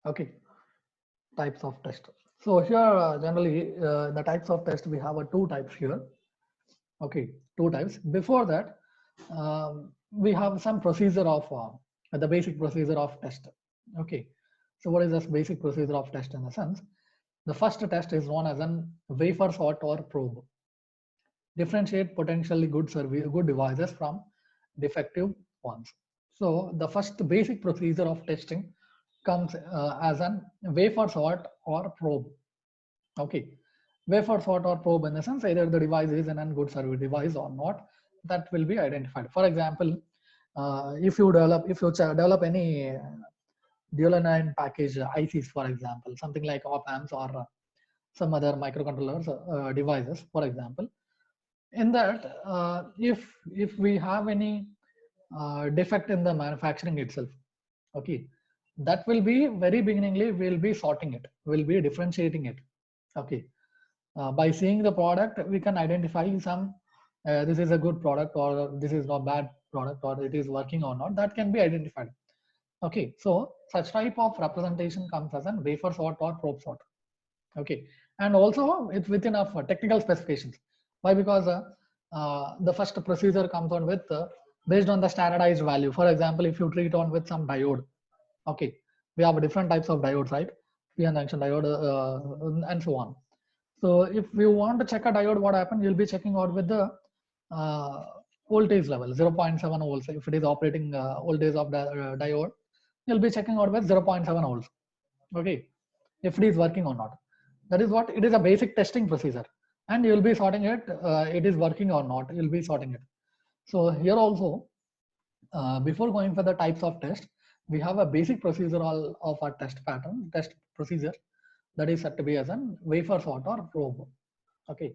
Okay, types of test. So here generally the types of test we have two types here. Okay, two types. Before that, we have some procedure of the basic procedure of test. Okay, so what is this basic procedure of test in the sense? The first test is known as an wafer sort or probe. Differentiate potentially good devices from defective ones. So the first basic procedure of testing comes as an wafer sort or probe. Okay, wafer sort or probe in the sense either the device is an good service device or not, that will be identified. For example, if you develop any dual line package ICs, for example, something like op amps or some other microcontrollers devices, for example, in that if we have any defect in the manufacturing itself, okay, that will be very beginningly we'll be sorting it, we'll be differentiating it. Okay, by seeing the product we can identify some this is a good product or this is not bad product or it is working or not, that can be identified. Okay, so such type of representation comes as an wafer sort or probe sort. Okay, and also it's within of technical specifications. Why? Because the first procedure comes on with based on the standardized value. For example, if you treat on with some diode, okay, we have different types of diodes, right? PN junction diode and so on. So if you want to check a diode, what happens? You'll be checking out with the uh, voltage level 0.7 volts. If it is operating voltage of the diode, you'll be checking out with 0.7 volts. Okay, if it is working or not. That is what it is, a basic testing procedure, and you will be sorting it. It is working or not. You'll be sorting it. So here also, before going for the types of test, we have a basic procedure of our test pattern, test procedure, that is said to be as an wafer sort or probe. Okay,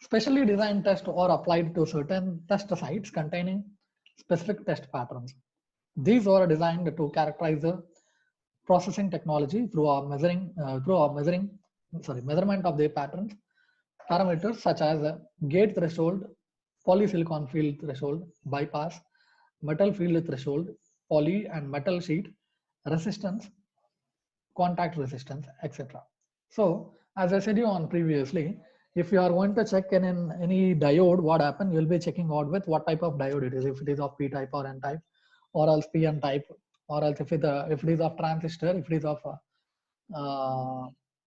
specially designed test or applied to certain test sites containing specific test patterns. These are designed to characterize the processing technology through our measurement of their patterns, parameters such as gate threshold, polysilicon field threshold, bypass, metal field threshold, poly and metal sheet, resistance, contact resistance, etc. So as I said you on previously, if you are going to check in any diode, what happen? You'll be checking out with what type of diode it is, if it is of P type or N type, or else PN type, or else if it is of transistor, if it is of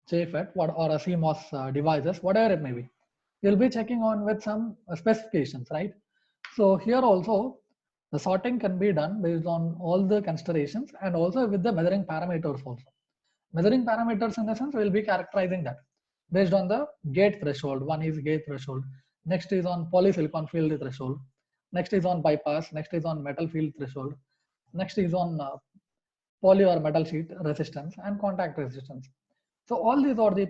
JFET, what or a CMOS devices, whatever it may be, you'll be checking on with some specifications, right? So here also the sorting can be done based on all the considerations and also with the measuring parameters also. Measuring parameters in the sense we'll be characterizing that based on the gate threshold. One is gate threshold, next is on polysilicon field threshold, next is on bypass, next is on metal field threshold, next is on poly or metal sheet resistance and contact resistance. So all these are the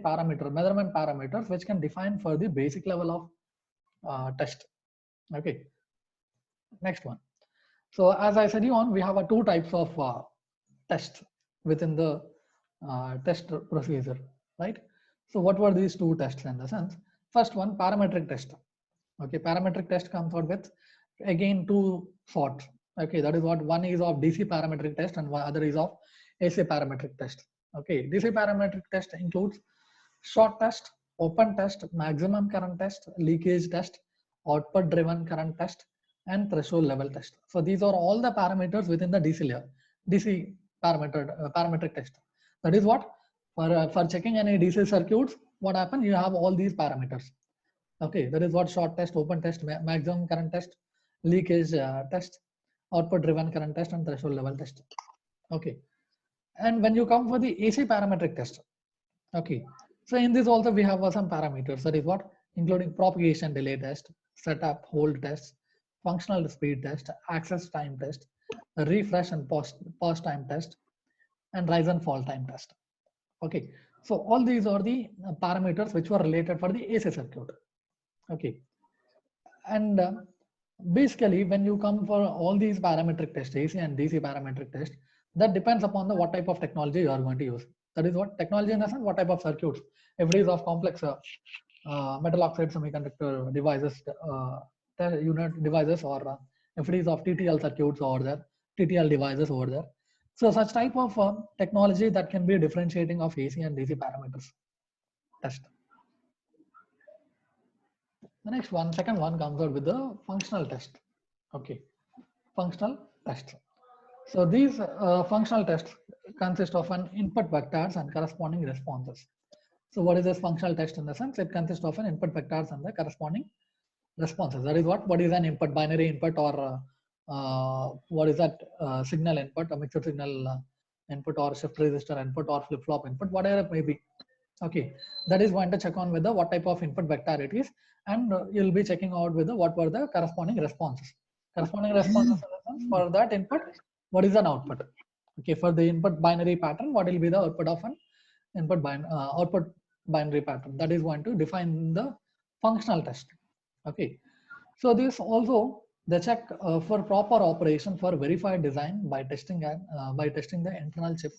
measurement parameters which can define for the basic level of test. Okay, next one. So as I said you on, we have two types of tests within the test procedure, right? So what were these two tests in the sense? First one, parametric test. Okay, parametric test comes out with again two sorts. Okay, that is what one is of DC parametric test and one other is of AC parametric test. Okay, DC parametric test includes short test, open test, maximum current test, leakage test, output driven current test, and threshold level test. So these are all the parameters within the DC layer, DC parametric test. That is what for checking any DC circuits, what happens? You have all these parameters. Okay, that is what short test, open test, maximum current test, leakage test, output driven current test, and threshold level test. Okay, and when you come for the AC parametric test, okay, so in this also we have some parameters, that is what, including propagation delay test, setup hold test, functional speed test, access time test, refresh and pause time test, and rise and fall time test. Okay, so all these are the parameters which were related for the AC circuit. Okay, and basically when you come for all these parametric tests, AC and DC parametric test, that depends upon the what type of technology you are going to use. That is what technology in the sense what type of circuits. If it is of complex metal oxide semiconductor devices, unit devices, or if it is of TTL circuits over there, TTL devices over there. So such type of technology that can be differentiating of AC and DC parameters test. The next one, second one comes out with the functional test. Okay, functional tests. So these functional tests consist of an input vectors and corresponding responses. So what is this functional test in the sense? It consists of an input vectors and the corresponding responses. That is what is an input, binary input, or what is that signal input, a mixed signal input, or shift register input, or flip flop input, whatever it may be. Okay, that is going to check on whether what type of input vector it is, and you'll be checking out whether what were the corresponding responses. Corresponding responses in the sense for that input, what is an output? Okay, for the input binary pattern, what will be the output of an output binary pattern? That is going to define the functional test. Okay, so this also the check for proper operation for verified design by testing and by testing the internal chip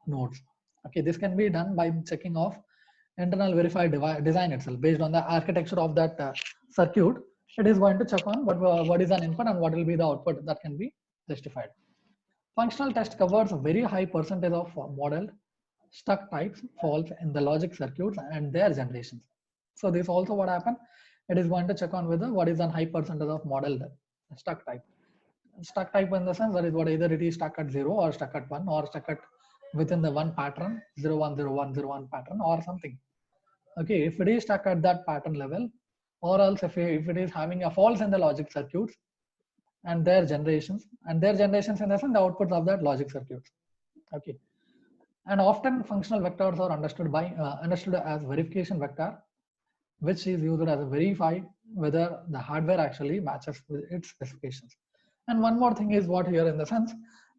nodes. Okay, this can be done by checking of internal verified design itself based on the architecture of that circuit. It is going to check on what is an input and what will be the output that can be justified. Functional test covers a very high percentage of modeled stuck types faults in the logic circuits and their generations. So this also what happened. It is going to check on whether what is a high percentage of modeled stuck type. Stuck type in the sense that is what either it is stuck at 0 or stuck at 1 or stuck at within the one pattern 0 1 0 1 0 1 pattern or something. Okay, if it is stuck at that pattern level, or else if it is having a faults in the logic circuits and their generations in the sense the outputs of that logic circuits. Okay, and often functional vectors are understood as verification vector, which is used as a verify whether the hardware actually matches with its specifications. And one more thing is what here in the sense,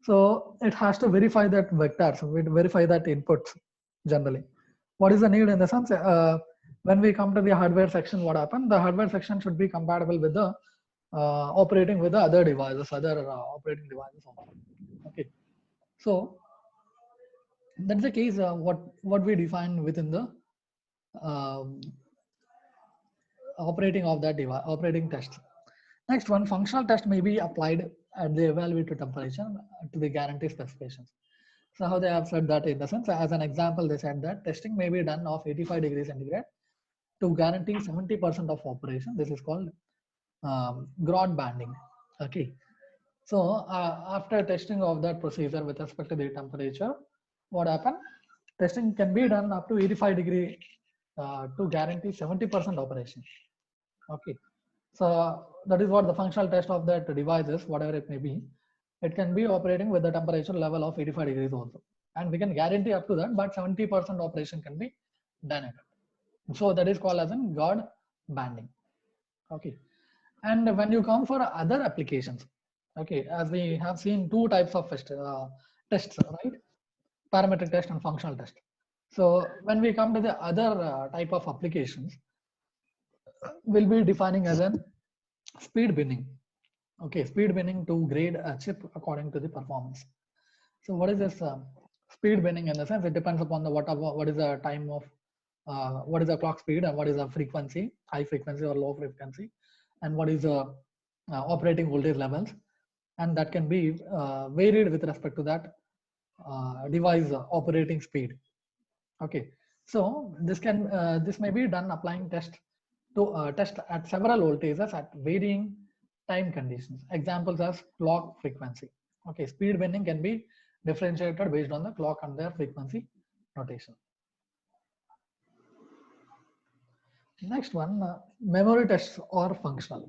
so it has to verify that vectors, so verify that inputs generally. What is the need in the sense, when we come to the hardware section, what happened? The hardware section should be compatible with the operating with the other devices, other operating devices. Okay, so that's the case. What we define within the um, operating of that device, operating test. Next one, functional test may be applied at the evaluated temperature to the guarantee specifications. So how they have said that in the sense, as an example, they said that testing may be done of 85 degrees centigrade to guarantee 70% of operation. This is called Grodd banding. Okay. So after testing of that procedure with respect to the temperature, what happened? Testing can be done up to 85 degree to guarantee 70% operation. Okay. So that is what the functional test of that device is, whatever it may be. It can be operating with the temperature level of 85 degrees also. And we can guarantee up to that, but 70% operation can be done at it. So that is called as in Grodd banding. Okay. And when you come for other applications, okay, as we have seen two types of tests, right? Parametric test and functional test. So when we come to the other type of applications, we'll be defining as an speed binning. Okay, speed binning to grade a chip according to the performance. So what is this speed binning in the sense? It depends upon the what is the time of what is the clock speed and what is the frequency, high frequency or low frequency, and what is the operating voltage levels, and that can be varied with respect to that device operating speed. Okay, so this may be done applying test at several voltages at varying time conditions. Examples as clock frequency. Okay, speed binning can be differentiated based on the clock and their frequency notation. Next one, memory tests or functional.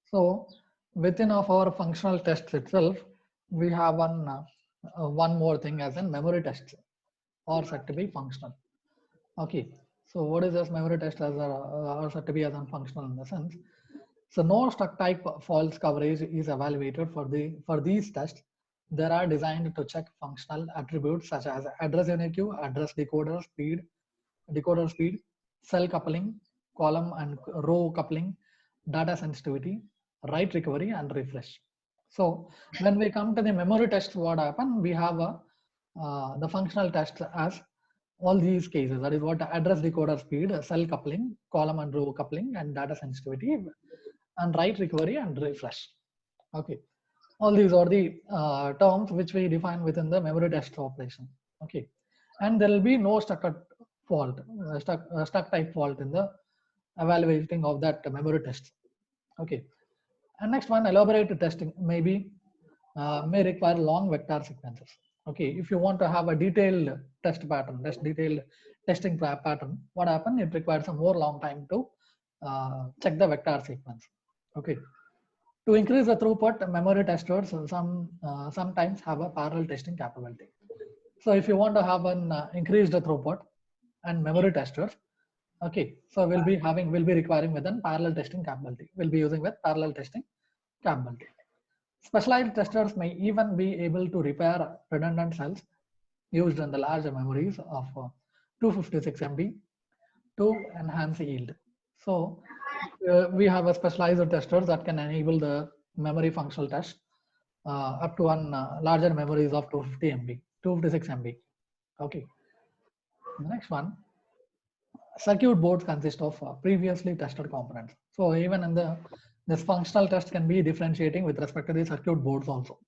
So within of our functional tests itself, we have one more thing as in memory tests or said to be functional. Okay, so what is this memory test as or said to be as functional in the sense? So no struct type faults coverage is evaluated for these tests. They are designed to check functional attributes such as address unique, address decoder speed, cell coupling, column and row coupling, data sensitivity, write recovery, and refresh. So when we come to the memory test, what happen? We have the functional test as all these cases. That is what address decoder speed, cell coupling, column and row coupling, and data sensitivity, and write recovery and refresh. Okay. All these are the terms which we define within the memory test operation. Okay, and there will be no stuck fault, stuck type fault in the evaluating of that memory test. Okay, and next one, elaborate testing maybe may require long vector sequences. Okay, if you want to have a detailed test pattern, detailed testing pattern, what happens? It requires a more long time to check the vector sequence. Okay, to increase the throughput, memory testers sometimes have a parallel testing capability. So if you want to have an increased throughput and memory testers, okay, so we'll be requiring within parallel testing capability. We'll be using with parallel testing capability. Specialized testers may even be able to repair redundant cells used in the larger memories of 256 MB to enhance yield. So we have a specialized testers that can enable the memory functional test up to one larger memories of 250 MB, 256 MB. Okay. The next one, circuit boards consist of previously tested components. So even in this functional test can be differentiating with respect to the circuit boards also.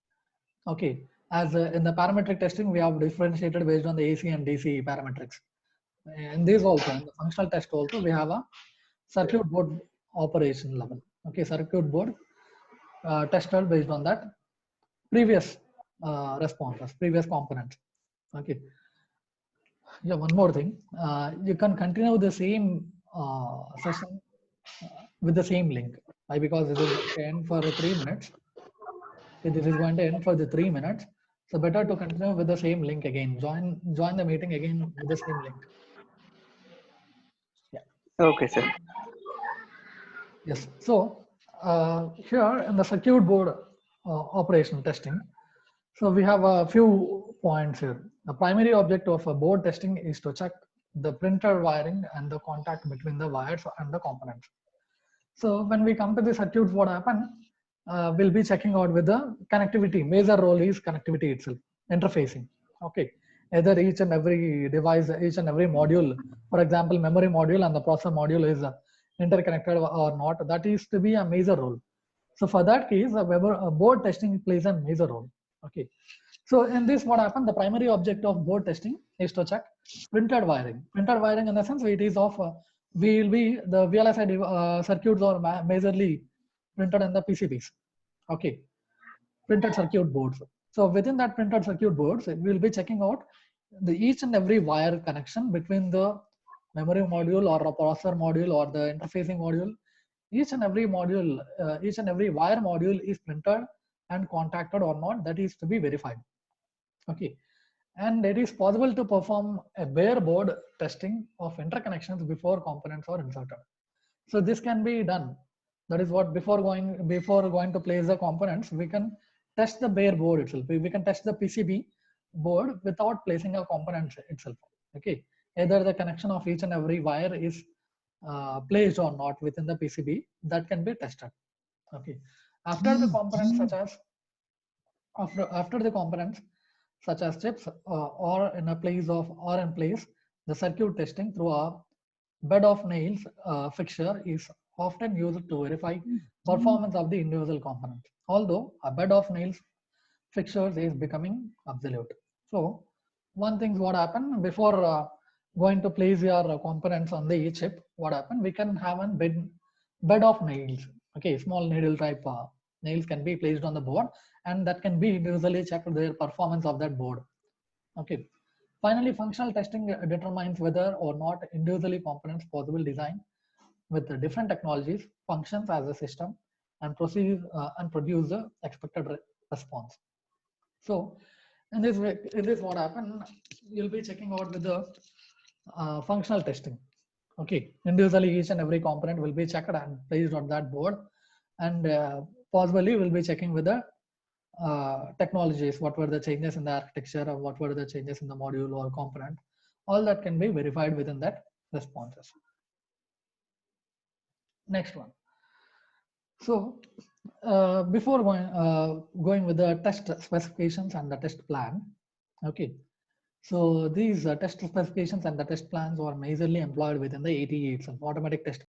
Okay, as in the parametric testing, we have differentiated based on the AC and DC parametrics. In this also, in the functional test also, we have a circuit board operation level. Okay, circuit board tested based on that previous responses, previous components. Okay. Yeah, one more thing. You can continue the same session with the same link. Why? Because this is going to end for 3 minutes. Okay, this is going to end for the 3 minutes. So better to continue with the same link again. Join the meeting again with the same link. Yeah. Okay, sir. Yes. So here in the circuit board operation testing, so we have a few points here. The primary objective of a board testing is to check the printer wiring and the contact between the wires and the components. So when we come to the circuits, what happens? We'll be checking out with the connectivity. Major role is connectivity itself, interfacing. Okay, either each and every device, each and every module, for example, memory module and the processor module is interconnected or not. That is to be a major role. So for that case, a board testing plays a major role. Okay. So in this, what happened? The primary object of board testing is to check printed wiring. Printed wiring in the sense it is of will be the VLSI circuits are majorly printed in the PCBs. Okay, printed circuit boards. So within that printed circuit boards, we will be checking out the each and every wire connection between the memory module or a processor module or the interfacing module. Each and every module, each and every wire module is printed and contacted or not. That is to be verified. Okay, and it is possible to perform a bare board testing of interconnections before components are inserted. So this can be done. That is what before going to place the components, we can test the bare board itself. We can test the PCB board without placing a component itself. Okay, either the connection of each and every wire is placed or not within the PCB, that can be tested. Okay, after the components such as after the components such as chips or in place, the circuit testing through a bed of nails fixture is often used to verify performance of the individual components. Although a bed of nails fixtures is becoming obsolete. So one thing what happened before going to place your components on the chip, what happened? We can have a bed of nails. Okay, small needle type nails can be placed on the board, and that can be individually checked their performance of that board. Okay. Finally, functional testing determines whether or not individually components possible design with the different technologies functions as a system and proceed and produce the expected response. So in this way, in this what happened, you'll be checking out with the functional testing. Okay, individually each and every component will be checked and placed on that board, and possibly we'll be checking with the technologies, what were the changes in the architecture or what were the changes in the module or component. All that can be verified within that responses. Next one. So before going with the test specifications and the test plan, okay. So these test specifications and the test plans are majorly employed within the ATE itself, automatic test